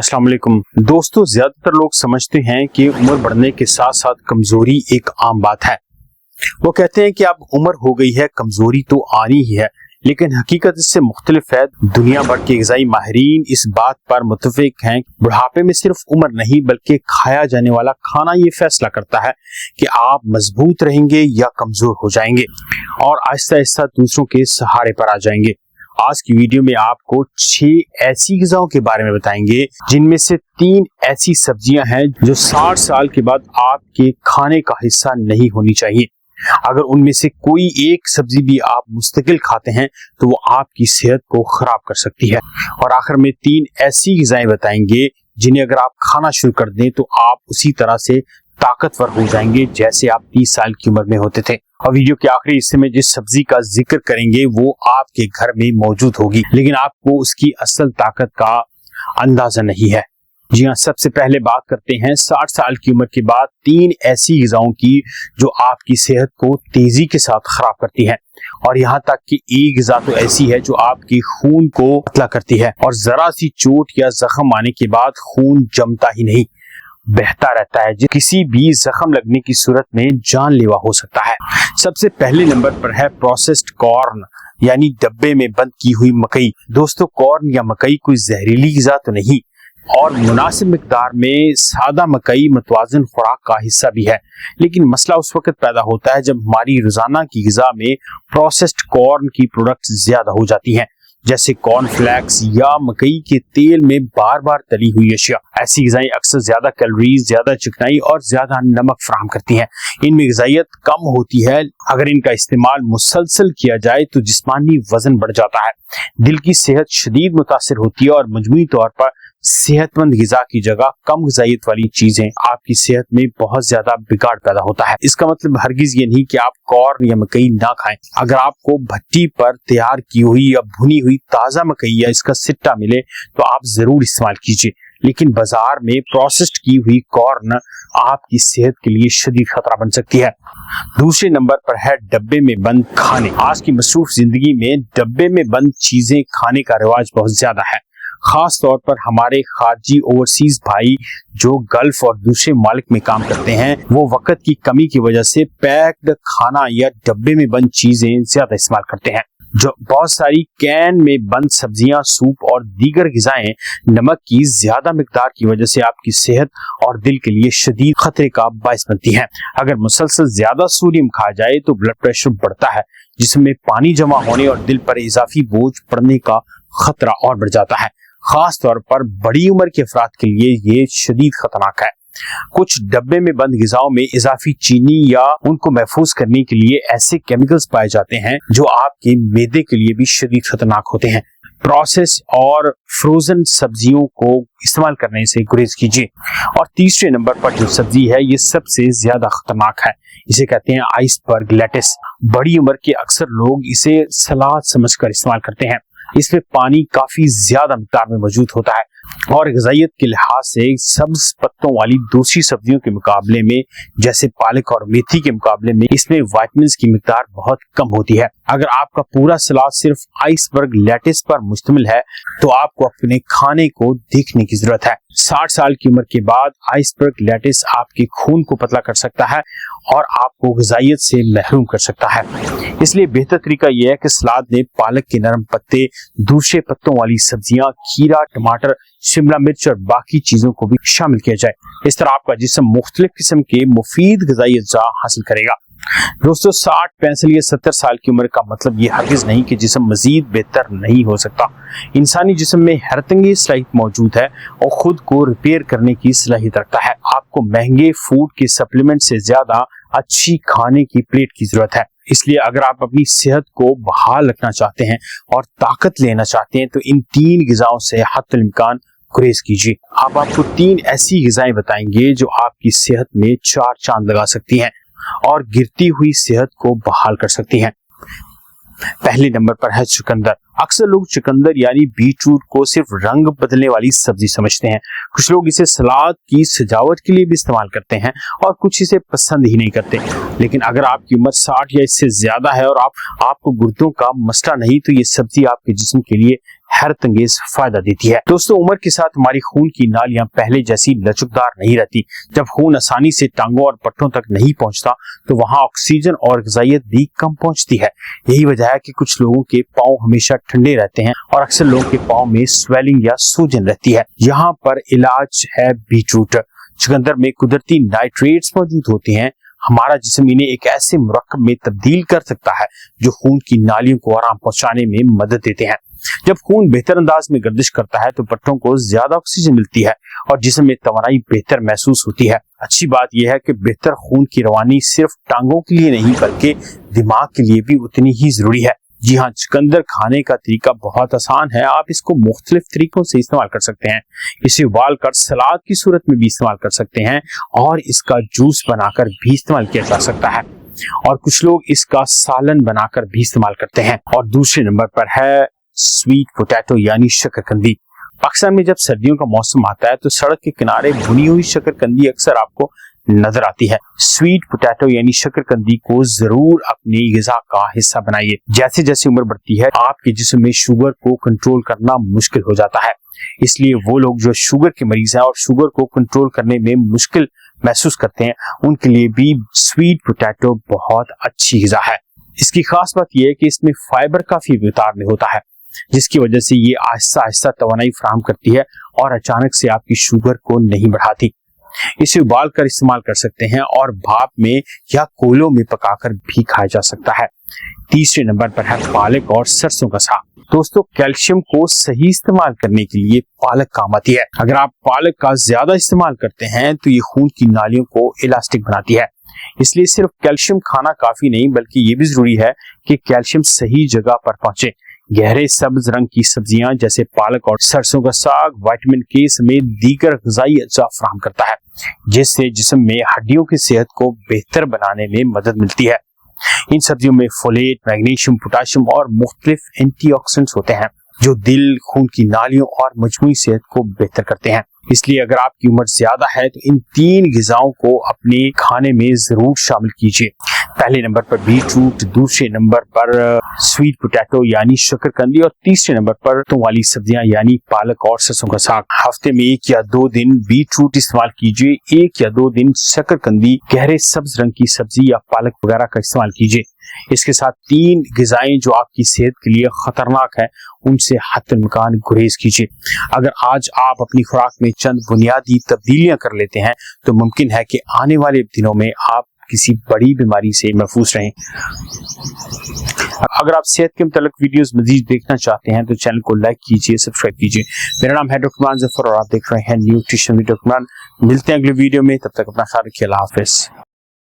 अस्सलाम वालेकुम दोस्तों, ज्यादातर लोग समझते हैं कि उम्र बढ़ने के साथ साथ कमजोरी एक आम बात है। वो कहते हैं कि अब उम्र हो गई है, कमजोरी तो आनी ही है, लेकिन हकीकत इससे मुख्तलिफ है। दुनिया भर के ग़िज़ाई माहिरीन इस बात पर मुत्तफ़िक़ हैं, बुढ़ापे में सिर्फ उम्र नहीं बल्कि खाया जाने वाला खाना ये फैसला करता है कि आप मजबूत रहेंगे या कमजोर हो जाएंगे और आहिस्ता आहिस्ता दूसरों के सहारे पर आ जाएंगे। आज की वीडियो में आपको 6 ऐसी ग़िज़ाओं के बारे में बताएंगे जिनमें से 3 ऐसी सब्जियां हैं जो 60 साल के बाद आपके खाने का हिस्सा नहीं होनी चाहिए। अगर उनमें से कोई एक सब्जी भी आप मुस्तकिल खाते हैं तो वो आपकी सेहत को खराब कर सकती है। और आखिर में 3 ऐसी ग़िज़ाएं बताएंगे जिन्हें अगर आप खाना शुरू कर दें तो आप उसी तरह से ताकतवर हो जाएंगे जैसे आप 30 साल की उम्र में होते थे। और वीडियो के आखिरी हिस्से में जिस सब्जी का जिक्र करेंगे वो आपके घर में मौजूद होगी, लेकिन आपको उसकी असल ताकत का अंदाजा नहीं है। जी हाँ, सबसे पहले बात करते हैं 60 साल की उम्र के बाद 3 ऐसी ग़िज़ाओं की जो आपकी सेहत को तेजी के साथ खराब करती है। और यहाँ तक कि एक ग़िज़ा तो ऐसी है जो आपके खून को पतला करती है और जरा सी चोट या जख्म आने के बाद खून जमता ही नहीं, बहता रहता है, जो किसी भी जख्म लगने की सूरत में जानलेवा हो सकता है। सबसे पहले नंबर पर है प्रोसेस्ड कॉर्न, यानी डब्बे में बंद की हुई मकई। दोस्तों, कॉर्न या मकई कोई जहरीली ग़िज़ा तो नहीं और मुनासिब मिकदार में सादा मकई मुतवाज़िन खुराक का हिस्सा भी है, लेकिन मसला उस वक्त पैदा होता है जब हमारी रोजाना की ग़िज़ा में प्रोसेस्ड कॉर्न की प्रोडक्ट्स ज्यादा हो जाती हैं, जैसे कॉर्नफ्लेक्स या मकई के तेल में बार बार तली हुई अशिया। ऐसी ग़िज़ाएं अक्सर ज्यादा कैलोरीज, ज्यादा चिकनाई और ज्यादा नमक फराहम करती हैं। इनमें ग़िज़ाइयत कम होती है। अगर इनका इस्तेमाल मुसलसल किया जाए तो जिस्मानी वजन बढ़ जाता है, दिल की सेहत शदीद मुतासिर होती है और मजमूई तौर पर सेहतमंद ग़िज़ा की जगह कम ग़िज़ाइयत वाली चीजें आपकी सेहत में बहुत ज्यादा बिगाड़ पैदा होता है। इसका मतलब हरगिज ये नहीं कि आप कॉर्न या मकई ना खाएं। अगर आपको भट्टी पर तैयार की हुई या भुनी हुई ताजा मकई या इसका सिट्टा मिले तो आप जरूर इस्तेमाल कीजिए, लेकिन बाजार में प्रोसेस्ड की हुई कॉर्न आपकी सेहत के लिए शदीद खतरा बन सकती है। दूसरे नंबर पर है डब्बे में बंद खाने। आज की मसरूफ जिंदगी में डब्बे में बंद चीजें खाने का रिवाज बहुत ज्यादा है, खास तौर पर हमारे खारजी ओवरसीज भाई जो गल्फ और दूसरे मालिक में काम करते हैं। वो वक्त की कमी की वजह से पैक्ड खाना या डब्बे में बंद चीजें ज्यादा इस्तेमाल करते हैं। जो बहुत सारी कैन में बंद सब्जियां, सूप और दीगर ग़िज़ाएं नमक की ज्यादा मिकदार की वजह से आपकी सेहत और दिल के लिए शदीद खतरे का बायस बनती हैं। अगर मुसलसल ज्यादा सोडियम खाया जाए तो ब्लड प्रेशर बढ़ता है, जिसमें पानी जमा होने और दिल पर इजाफी बोझ पड़ने का खतरा और बढ़ जाता है। खास तौर पर बड़ी उम्र के अफराद के लिए ये शदीद खतरनाक है। कुछ डब्बे में बंद ग़िज़ाओं में इजाफी चीनी या उनको महफूज करने के लिए ऐसे केमिकल्स पाए जाते हैं जो आपके मैदे के लिए भी शदीद खतरनाक होते हैं। प्रोसेस और फ्रोजन सब्जियों को इस्तेमाल करने से गुरेज कीजिए। और तीसरे नंबर पर जो सब्जी है ये सबसे ज्यादा खतरनाक है, इसे कहते हैं आइसबर्ग लेटिस। बड़ी उम्र के अक्सर लोग इसे सलाद समझकर इस्तेमाल करते हैं। इसमें पानी काफी ज्यादा मिकदार में मौजूद होता है और ग़िज़ाइयत के लिहाज से सब्ज पत्तों वाली दूसरी सब्जियों के मुकाबले में, जैसे पालक और मेथी के मुकाबले में, इसमें विटामिन्स की मिकदार बहुत कम होती है। अगर आपका पूरा सलाद सिर्फ आइसबर्ग लेटिस पर मुश्तमिल है तो आपको अपने खाने को देखने की जरूरत है। 60 साल की उम्र के बाद आइसबर्ग लेटिस आपके खून को पतला कर सकता है और आपको ग़िज़ाइयत से महरूम कर सकता है। इसलिए बेहतर तरीका यह है कि सलाद में पालक के नरम पत्ते, दूसरे पत्तों वाली सब्जियां, खीरा, टमाटर, शिमला मिर्च और बाकी चीजों को भी शामिल किया जाए। इस तरह आपका जिस्म मुख्तलिफ किस्म के मुफीद ग़िज़ाई अज्जा हासिल करेगा। दोस्तों, 60, 65 या 70 साल की उम्र का मतलब ये हरगिज नहीं कि जिस्म मजीद बेहतर नहीं हो सकता। इंसानी जिस्म में हैरतंगेज सलाहियत मौजूद है और खुद को रिपेयर करने की सलाहियत रखता है। आपको महंगे फूड के सप्लीमेंट से ज्यादा अच्छी खाने की प्लेट की जरूरत है। इसलिए अगर आप अपनी सेहत को बहाल रखना चाहते हैं और ताकत लेना चाहते हैं तो इन 3 ग़िज़ाओं से हत्तुल इम्कान गुरेज कीजिए। अब आपको 3 ऐसी ग़िज़ाएं बताएंगे जो आपकी सेहत में 4 चांद लगा सकती हैं और गिरती हुई सेहत को बहाल कर सकती हैं। पहले नंबर पर है चुकंदर। अक्सर लोग चुकंदर यानी बीटरूट को सिर्फ रंग बदलने वाली सब्जी समझते हैं। कुछ लोग इसे सलाद की सजावट के लिए भी इस्तेमाल करते हैं और कुछ इसे पसंद ही नहीं करते। लेकिन अगर आपकी उम्र 60 या इससे ज्यादा है और आपको गुर्दों का मसला नहीं, तो ये सब्जी आपके जिस्म के लिए हैरत अंगेज फायदा देती है। दोस्तों, उम्र के साथ हमारी खून की नालियां पहले जैसी लचकदार नहीं रहती। जब खून आसानी से टांगों और पट्टों तक नहीं पहुंचता तो वहां ऑक्सीजन और ग़िज़ाइयत भी कम पहुंचती है। यही वजह है कि कुछ लोगों के पांव हमेशा ठंडे रहते हैं और अक्सर लोगों के पांव में स्वेलिंग या सूजन रहती है। यहाँ पर इलाज है बीटरूट। चुकंदर में कुदरती नाइट्रेट्स मौजूद होते हैं। हमारा जिस्म इन्हें एक ऐसे मुरक्कब में तब्दील कर सकता है जो खून की नालियों को आराम पहुंचाने में मदद देते हैं। जब खून बेहतर अंदाज में गर्दिश करता है तो पट्टों को ज्यादा ऑक्सीजन मिलती है और जिस्म में तवानाई बेहतर महसूस होती है। अच्छी बात यह है कि बेहतर खून की रवानी सिर्फ टांगों के लिए नहीं बल्कि दिमाग के लिए भी उतनी ही जरूरी है। जी हाँ, चुकंदर खाने का तरीका बहुत आसान है। आप इसको मुख्तलिफ तरीकों से इस्तेमाल कर सकते हैं। इसे उबाल कर सलाद की सूरत में भी इस्तेमाल कर सकते हैं और इसका जूस बनाकर भी इस्तेमाल किया जा सकता है और कुछ लोग इसका सालन बनाकर भी इस्तेमाल करते हैं। और दूसरे नंबर पर है स्वीट पोटैटो यानी शकरकंदी। पाकिस्तान में जब सर्दियों का मौसम आता है तो सड़क के किनारे भुनी हुई शकरकंदी अक्सर आपको नजर आती है। स्वीट पोटैटो यानी शकरकंदी को जरूर अपनी ग़िज़ा का हिस्सा बनाइए। जैसे जैसे उम्र बढ़ती है आपके जिस्म में शुगर को कंट्रोल करना मुश्किल हो जाता है, इसलिए वो लोग जो शुगर के मरीज हैं और शुगर को कंट्रोल करने में मुश्किल महसूस करते हैं उनके लिए भी स्वीट पोटैटो बहुत अच्छी ग़िज़ा है। इसकी खास बात यह है कि इसमें फाइबर काफी मिकदार में होता है, जिसकी वजह से ये आहिस्ता आहिस्ता तवानाई फराहम करती है और अचानक से आपकी शुगर को नहीं बढ़ाती। इसे उबाल कर इस्तेमाल कर सकते हैं और भाप में या कोयलों में पकाकर भी खाया जा सकता है। तीसरे नंबर पर है पालक और सरसों का साग। दोस्तों, कैल्शियम को सही इस्तेमाल करने के लिए पालक काम आती है। अगर आप पालक का ज्यादा इस्तेमाल करते हैं तो ये खून की नालियों को इलास्टिक बनाती है। इसलिए सिर्फ कैल्शियम खाना काफी नहीं बल्कि ये भी जरूरी है कि कैल्शियम सही जगह पर पहुंचे। गहरे सब्ज रंग की सब्जियां जैसे पालक और सरसों का साग विटामिन के समेत दीगर ग़िज़ाई अज्जा फराहम करता है, जिससे जिस्म में हड्डियों की सेहत को बेहतर बनाने में मदद मिलती है। इन सब्जियों में फोलेट, मैग्नीशियम, पोटाशियम और मुख्तलिफ एंटीऑक्सीडेंट्स होते हैं जो दिल, खून की नालियों और मजमूई सेहत को बेहतर करते हैं। इसलिए अगर आपकी उम्र ज्यादा है तो इन 3 ग़िज़ाओं को अपने खाने में जरूर शामिल कीजिए। पहले नंबर पर बीटरूट, दूसरे नंबर पर स्वीट पोटैटो यानी शकरकंदी और तीसरे नंबर पर तो वाली सब्जियां यानी पालक और सरसों का साग। हफ्ते में 1 या 2 दिन बीटरूट इस्तेमाल कीजिए, 1 या 2 दिन शकरकंदी, गहरे सब्ज रंग की सब्जी या पालक वगैरह का इस्तेमाल कीजिए। इसके साथ 3 ग़िज़ाएं जो आपकी सेहत के लिए खतरनाक है उनसे हत्तुल-इम्कान गुरेज कीजिए। अगर आज आप अपनी खुराक में चंद बुनियादी तब्दीलियां कर लेते हैं तो मुमकिन है कि आने वाले दिनों में आप किसी बड़ी बीमारी से महफूज रहें। अगर आप सेहत के मुतालिक वीडियोस मजीद देखना चाहते हैं तो चैनल को लाइक कीजिए, सब्सक्राइब कीजिए। मेरा नाम है डॉक्टर इमरान जफर और आप देख रहे हैं न्यूट्रिशन विद डॉक्टर इमरान। मिलते हैं अगले वीडियो में, तब तक अपना ख्याल रखिए। अल्लाह हाफिज़।